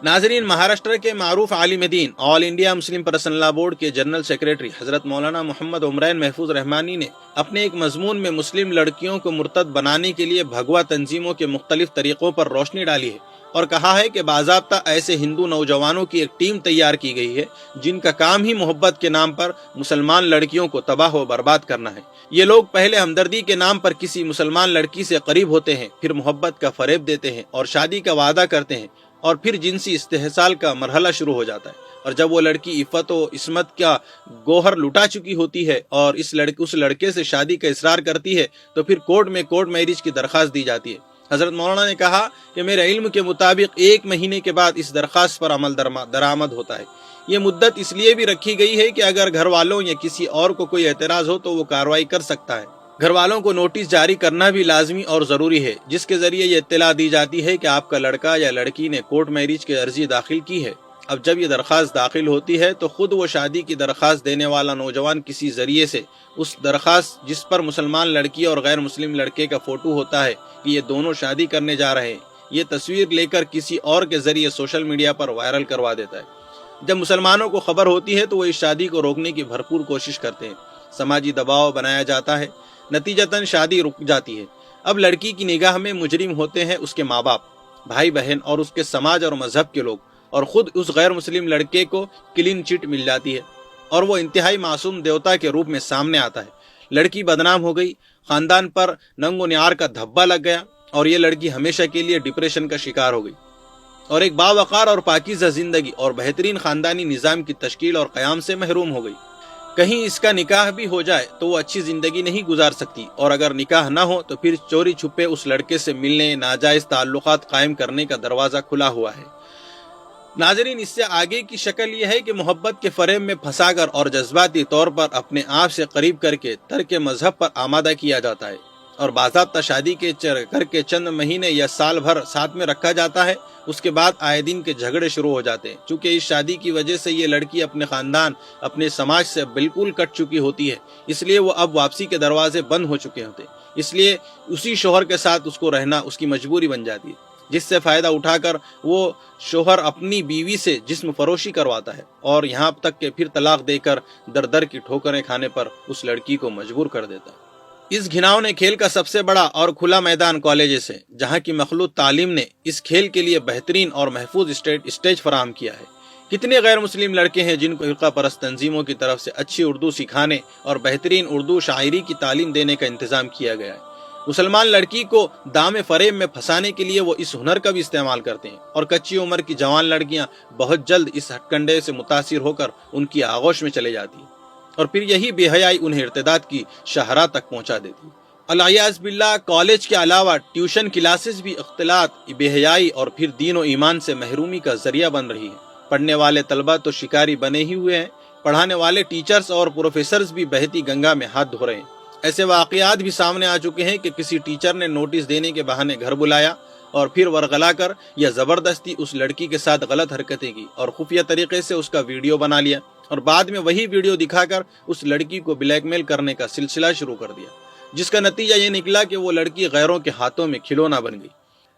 नाजरीन, महाराष्ट्र के मारूफ आलिम दीन all India Muslim personal law board के जनरल सेक्रेटरी हजरत मौलाना मोहम्मद उमरैन महफूज रहमानी ने अपने एक मजमून में मुस्लिम लड़कियों को मुर्तद बनाने के लिए भगवा तंजीमों के मुख्तलिफ तरीकों पर रोशनी डाली है और कहा है कि बाज़ाब्ता ऐसे हिंदू नौजवानों की एक टीम तैयार की गई है जिनका काम ही मोहब्बत के नाम पर मुसलमान लड़कियों को तबाह व बर्बाद करना है। ये लोग पहले हमदर्दी के नाम पर किसी मुसलमान लड़की से करीब होते हैं, फिर मोहब्बत का फरेब देते हैं और शादी का वादा करते हैं और फिर जिनसी इस्तेहसाल का मरहला शुरू हो जाता है। और जब वो लड़की इफ़्फ़त व इस्मत का गोहर लुटा चुकी होती है और उस लड़के से शादी का इसरार करती है तो फिर कोर्ट मैरिज की दरख्वास्त दी जाती है। हजरत मौलाना ने कहा कि मेरे इल्म के मुताबिक 1 महीने के बाद इस दरख्वास्त पर अमल दरामद होता है। ये मुद्दत इसलिए भी रखी गई है कि अगर घर वालों या किसी और को कोई एतराज़ हो तो वो कार्रवाई कर सकता है। घर वालों को नोटिस जारी करना भी लाजमी और ज़रूरी है, जिसके ज़रिए ये इत्तला दी जाती है कि आपका लड़का या लड़की ने कोर्ट मैरिज की अर्जी दाखिल की है। अब जब ये दरख्वास्त दाखिल होती है तो खुद वो शादी की दरख्वास्त देने वाला नौजवान किसी ज़रिए से उस दरख्वास्त जिस पर मुसलमान लड़की और गैर मुस्लिम लड़के का फ़ोटो होता है कि ये दोनों शादी करने जा रहे हैं, ये तस्वीर लेकर किसी और के ज़रिए सोशल मीडिया पर वायरल करवा देता है। जब मुसलमानों को खबर होती है तो वो इस शादी को रोकने की भरपूर कोशिश करते हैं। समाजी दबाव बनाया जाता है, नतीजतन शादी रुक जाती है। अब लड़की की निगाह में मुजरिम होते हैं उसके माँ बाप, भाई बहन और उसके समाज और मजहब के लोग, और खुद उस गैर मुस्लिम लड़के को क्लीन चिट मिल जाती है और वो इंतहाई मासूम देवता के रूप में सामने आता है। लड़की बदनाम हो गई, खानदान पर नंगो न्यार का धब्बा लग गया और ये लड़की हमेशा के लिए डिप्रेशन का शिकार हो गई और एक बावकार और पाकीज़ा जिंदगी और बेहतरीन खानदानी निज़ाम की तश्कील और क़याम से महरूम हो गई। कहीं इसका निकाह भी हो जाए तो वो अच्छी जिंदगी नहीं गुजार सकती, और अगर निकाह ना हो तो फिर चोरी छुपे उस लड़के से मिलने, नाजायज ताल्लुकात कायम करने का दरवाज़ा खुला हुआ है। नाजरीन, इससे आगे की शक्ल यह है कि मोहब्बत के फरेब में फंसाकर और जज्बाती तौर पर अपने आप से करीब करके तर्क मजहब पर आमादा किया जाता है और बाज़ाब्ता शादी के करके चंद महीने या साल भर साथ में रखा जाता है। उसके बाद आए दिन के झगड़े शुरू हो जाते हैं। चूँकि इस शादी की वजह से ये लड़की अपने ख़ानदान, अपने समाज से बिल्कुल कट चुकी होती है, इसलिए वो अब वापसी के दरवाजे बंद हो चुके होते, इसलिए उसी शोहर के साथ उसको रहना उसकी मजबूरी बन जाती है, जिससे फ़ायदा उठाकर वो शोहर अपनी बीवी से जिस्म फरोशी करवाता है और यहाँ तक कि फिर तलाक देकर दर दर की ठोकरें खाने पर उस लड़की को मजबूर कर देता है। इस घिनौने खेल का सबसे बड़ा और खुला मैदान कॉलेजेस है, जहाँ की मखलूत तालीम ने इस खेल के लिए बेहतरीन और महफूज स्टेज फराहम किया है। कितने गैर मुस्लिम लड़के हैं जिनको फ़िरक़ा परस्त तंजीमों की तरफ से अच्छी उर्दू सिखाने और बेहतरीन उर्दू शायरी की तालीम देने का इंतज़ाम किया गया है। मुसलमान लड़की को दाम फरेब में फंसाने के लिए वो इस हुनर का भी इस्तेमाल करते हैं और कच्ची उम्र की जवान लड़कियां बहुत जल्द इस हथकंडे से मुतासिर होकर उनकी आगोश में चले जाती हैं और फिर यही बेहयाई उन्हें इर्तिदाद की शाहराह तक पहुंचा देती है। अलियाज़ बिल्लाह, कॉलेज के अलावा ट्यूशन क्लासेस भी इख्तिलात, बेहयाई और फिर दीन और ईमान से महरूमी का जरिया बन रही है। पढ़ने वाले तलबा तो शिकारी बने ही हुए हैं, पढ़ाने वाले टीचर्स और प्रोफेसर्स भी बहती गंगा में हाथ धो रहे हैं। ऐसे वाक़यात भी सामने आ चुके हैं कि किसी टीचर ने नोटिस देने के बहाने घर बुलाया और फिर वरगलाकर या ज़बरदस्ती उस लड़की के साथ गलत हरकतें की और खुफिया तरीके से उसका वीडियो बना लिया और बाद में वही वीडियो दिखाकर उस लड़की को ब्लैकमेल करने का सिलसिला शुरू कर दिया, जिसका नतीजा ये निकला कि वो लड़की गैरों के हाथों में खिलौना बन गई।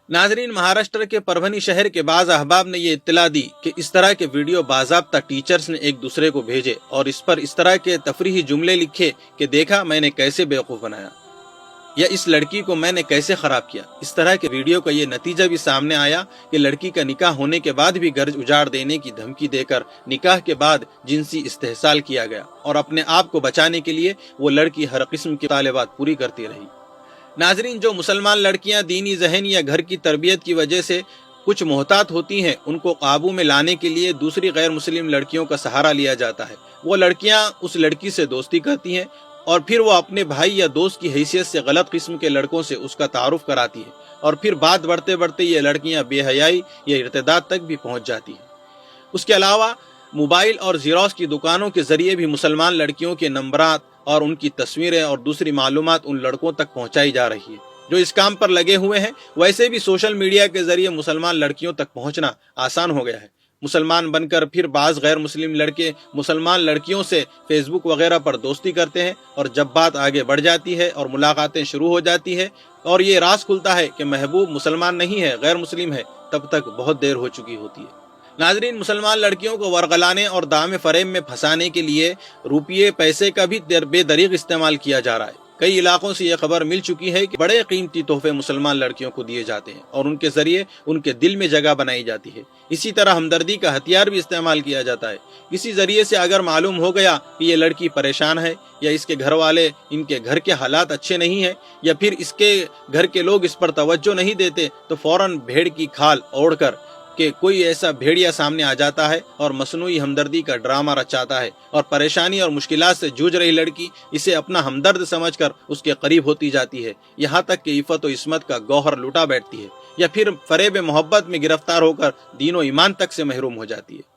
नाजरीन, महाराष्ट्र के परभनी शहर के बाज़ अहबाब ने ये इत्तला दी कि इस तरह के वीडियो बाज़ाब्ता टीचर्स ने एक दूसरे को भेजे और इस पर इस तरह के तफरीही जुमले लिखे कि देखा मैंने कैसे बेवकूफ़ बनाया या इस लड़की को मैंने कैसे ख़राब किया। इस तरह के वीडियो का ये नतीजा भी सामने आया कि लड़की का निकाह होने के बाद भी घर उजाड़ देने की धमकी देकर निकाह के बाद जिनसी इस्तेहसाल किया गया और अपने आप को बचाने के लिए वो लड़की हर किस्म की तालिबात पूरी करती रही। नाजरीन, जो मुसलमान लड़कियां दीनी जहन या घर की तरबियत की वजह से कुछ मोहतात होती हैं, उनको काबू में लाने के लिए दूसरी गैर मुस्लिम लड़कियों का सहारा लिया जाता है। वो लड़कियां उस लड़की से दोस्ती करती हैं और फिर वो अपने भाई या दोस्त की हैसियत से गलत किस्म के लड़कों से उसका तारुफ कराती है और फिर बात बढ़ते बढ़ते ये लड़कियां बेहयाई या इर्तिदाद तक भी पहुंच जाती हैं। उसके अलावा मोबाइल और ज़ेरॉक्स की दुकानों के जरिए भी मुसलमान लड़कियों के नंबरात और उनकी तस्वीरें और दूसरी मालूमात उन लड़कों तक पहुंचाई जा रही है जो इस काम पर लगे हुए हैं। वैसे भी सोशल मीडिया के जरिए मुसलमान लड़कियों तक पहुंचना आसान हो गया है। مسلمان بن کر پھر بعض غیر مسلم لڑکے مسلمان لڑکیوں سے فیس بک وغیرہ پر دوستی کرتے ہیں، اور جب بات آگے بڑھ جاتی ہے اور ملاقاتیں شروع ہو جاتی ہے اور یہ راز کھلتا ہے کہ محبوب مسلمان نہیں ہے، غیر مسلم ہے، تب تک بہت دیر ہو چکی ہوتی ہے۔ ناظرین، مسلمان لڑکیوں کو ورغلانے اور دام فریب میں پھنسانے کے لیے روپیے پیسے کا بھی بے دریغ استعمال کیا جا رہا ہے۔ کئی علاقوں سے یہ خبر مل چکی ہے کہ بڑے قیمتی تحفے مسلمان لڑکیوں کو دیے جاتے ہیں اور ان کے ذریعے ان کے دل میں جگہ بنائی جاتی ہے۔ اسی طرح ہمدردی کا ہتھیار بھی استعمال کیا جاتا ہے۔ کسی ذریعے سے اگر معلوم ہو گیا کہ یہ لڑکی پریشان ہے، یا اس کے گھر والے ان کے گھر کے حالات اچھے نہیں ہیں، یا پھر اس کے گھر کے لوگ اس پر توجہ نہیں دیتے، تو فوراً بھیڑ کی کھال اوڑھ کر کہ کوئی ایسا بھیڑیا سامنے آ جاتا ہے اور مصنوعی ہمدردی کا ڈرامہ رچاتا ہے، اور پریشانی اور مشکلات سے جوجھ رہی لڑکی اسے اپنا ہمدرد سمجھ کر اس کے قریب ہوتی جاتی ہے، یہاں تک کہ عفت و عصمت کا گوہر لوٹا بیٹھتی ہے، یا پھر فریب محبت میں گرفتار ہو کر دین و ایمان تک سے محروم ہو جاتی ہے۔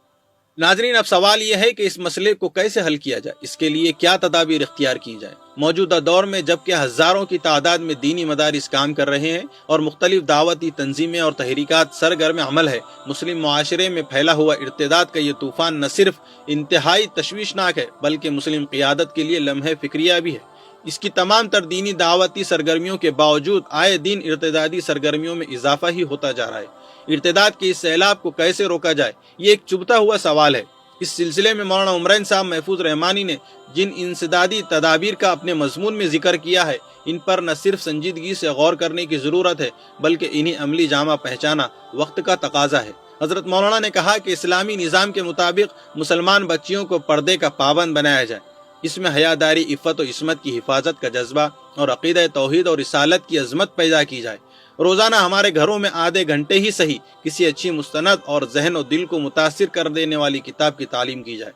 ناظرین، اب سوال یہ ہے کہ اس مسئلے کو کیسے حل کیا جائے، اس کے لیے کیا تدابیر اختیار کی جائے۔ موجودہ دور میں جبکہ ہزاروں کی تعداد میں دینی مدارس کام کر رہے ہیں اور مختلف دعوتی تنظیمیں اور تحریکات سرگرم عمل ہے، مسلم معاشرے میں پھیلا ہوا ارتداد کا یہ طوفان نہ صرف انتہائی تشویشناک ہے بلکہ مسلم قیادت کے لیے لمحہ فکریہ بھی ہے۔ اس کی تمام تر دینی دعوتی سرگرمیوں کے باوجود آئے دن ارتدادی سرگرمیوں میں اضافہ ہی ہوتا جا رہا ہے۔ ارتداد کے اس سیلاب کو کیسے روکا جائے، یہ ایک چبھتا ہوا سوال ہے۔ اس سلسلے میں مولانا عمرین صاحب محفوظ رحمانی نے جن انسدادی تدابیر کا اپنے مضمون میں ذکر کیا ہے، ان پر نہ صرف سنجیدگی سے غور کرنے کی ضرورت ہے بلکہ انہیں عملی جامہ پہچانا وقت کا تقاضا ہے۔ حضرت مولانا نے کہا کہ اسلامی نظام کے مطابق مسلمان بچیوں کو پردے کا پابند بنایا جائے، اس میں حیاداری، عفت و عصمت کی حفاظت کا جذبہ اور عقیدہ توحید اور رسالت کی عظمت پیدا کی جائے۔ روزانہ ہمارے گھروں میں آدھے گھنٹے ہی صحیح کسی اچھی مستند اور ذہن و دل کو متاثر کر دینے والی کتاب کی تعلیم کی جائے،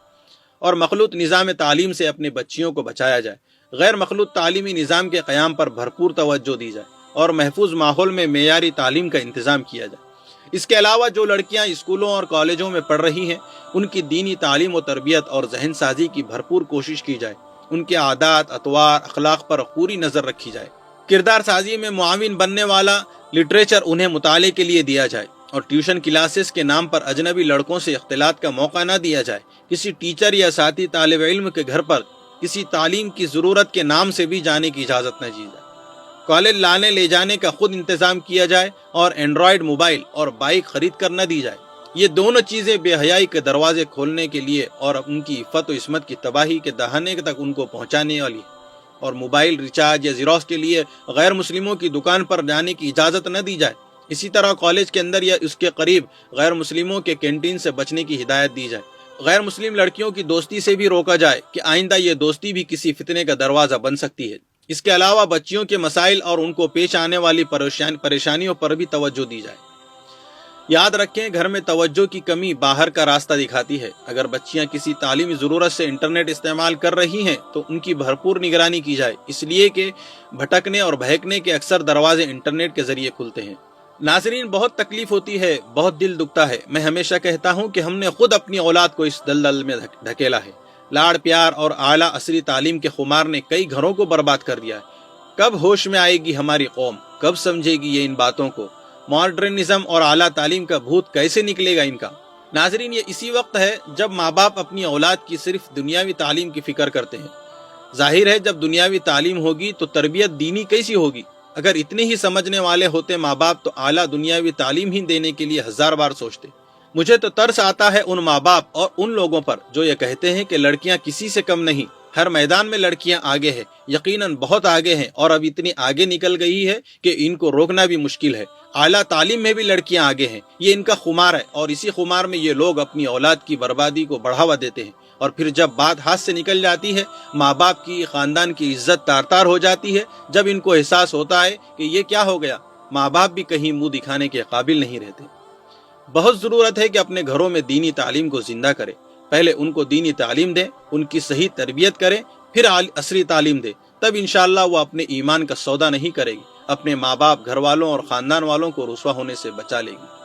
اور مخلوط نظام تعلیم سے اپنے بچیوں کو بچایا جائے۔ غیر مخلوط تعلیمی نظام کے قیام پر بھرپور توجہ دی جائے اور محفوظ ماحول میں معیاری تعلیم کا انتظام کیا جائے۔ اس کے علاوہ جو لڑکیاں اسکولوں اور کالجوں میں پڑھ رہی ہیں، ان کی دینی تعلیم و تربیت اور ذہن سازی کی بھرپور کوشش کی جائے۔ ان کے عادات، اطوار، اخلاق پر پوری نظر رکھی جائے۔ کردار سازی میں معاون بننے والا لٹریچر انہیں مطالعے کے لیے دیا جائے، اور ٹیوشن کلاسز کے نام پر اجنبی لڑکوں سے اختلاط کا موقع نہ دیا جائے۔ کسی ٹیچر یا ساتھی طالب علم کے گھر پر کسی تعلیم کی ضرورت کے نام سے بھی جانے کی اجازت نہ دی جائے۔ کالج لانے لے جانے کا خود انتظام کیا جائے اور اینڈرائیڈ موبائل اور بائک خرید کر نہ دی جائے۔ یہ دونوں چیزیں بے حیائی کے دروازے کھولنے کے لیے اور ان کی عفت و عصمت کی تباہی کے دہانے تک ان کو پہنچانے والی ہے، اور موبائل ریچارج یا زیروکس کے لیے غیر مسلموں کی دکان پر جانے کی اجازت نہ دی جائے۔ اسی طرح کالج کے اندر یا اس کے قریب غیر مسلموں کے کینٹین سے بچنے کی ہدایت دی جائے۔ غیر مسلم لڑکیوں کی دوستی سے بھی روکا جائے کہ آئندہ یہ دوستی بھی کسی فتنے کا دروازہ بن سکتی ہے۔ اس کے علاوہ بچیوں کے مسائل اور ان کو پیش آنے والی پریشانیوں پر بھی توجہ دی جائے۔ یاد رکھیں، گھر میں توجہ کی کمی باہر کا راستہ دکھاتی ہے۔ اگر بچیاں کسی تعلیمی ضرورت سے انٹرنیٹ استعمال کر رہی ہیں تو ان کی بھرپور نگرانی کی جائے، اس لیے کہ بھٹکنے اور بہکنے کے اکثر دروازے انٹرنیٹ کے ذریعے کھلتے ہیں۔ ناظرین، بہت تکلیف ہوتی ہے، بہت دل دکھتا ہے۔ میں ہمیشہ کہتا ہوں کہ ہم نے خود اپنی اولاد کو اس دلدل میں دھکیلا ہے۔ لاڑ پیار اور اعلیٰ عصری تعلیم کے خمار نے کئی گھروں کو برباد کر دیا ہے۔ کب ہوش میں آئے گی ہماری قوم؟ کب سمجھے گی یہ ان باتوں کو؟ ماڈرنزم اور اعلیٰ تعلیم کا بھوت کیسے نکلے گا ان کا؟ ناظرین، یہ اسی وقت ہے جب ماں باپ اپنی اولاد کی صرف دنیاوی تعلیم کی فکر کرتے ہیں۔ ظاہر ہے، جب دنیاوی تعلیم ہوگی تو تربیت دینی کیسی ہوگی؟ اگر اتنے ہی سمجھنے والے ہوتے ماں باپ تو اعلیٰ دنیاوی تعلیم ہی دینے کے لیے 1000 بار سوچتے۔ مجھے تو ترس آتا ہے ان ماں باپ اور ان لوگوں پر جو یہ کہتے ہیں کہ لڑکیاں کسی سے کم نہیں، ہر میدان میں لڑکیاں آگے ہیں۔ یقیناً بہت آگے ہیں، اور اب اتنی آگے نکل گئی ہے کہ ان کو روکنا بھی مشکل ہے۔ اعلیٰ تعلیم میں بھی لڑکیاں آگے ہیں، یہ ان کا خمار ہے، اور اسی خمار میں یہ لوگ اپنی اولاد کی بربادی کو بڑھاوا دیتے ہیں، اور پھر جب بات ہاتھ سے نکل جاتی ہے، ماں باپ کی، خاندان کی عزت تار تار ہو جاتی ہے۔ جب ان کو احساس ہوتا ہے کہ یہ کیا ہو گیا، ماں باپ بھی کہیں منہ دکھانے کے قابل نہیں رہتے۔ بہت ضرورت ہے کہ اپنے گھروں میں دینی تعلیم کو زندہ کریں۔ پہلے ان کو دینی تعلیم دیں، ان کی صحیح تربیت کریں، پھر عصری تعلیم دیں، تب انشاءاللہ وہ اپنے ایمان کا سودا نہیں کرے گی، اپنے ماں باپ، گھر والوں اور خاندان والوں کو رسوا ہونے سے بچا لے گی۔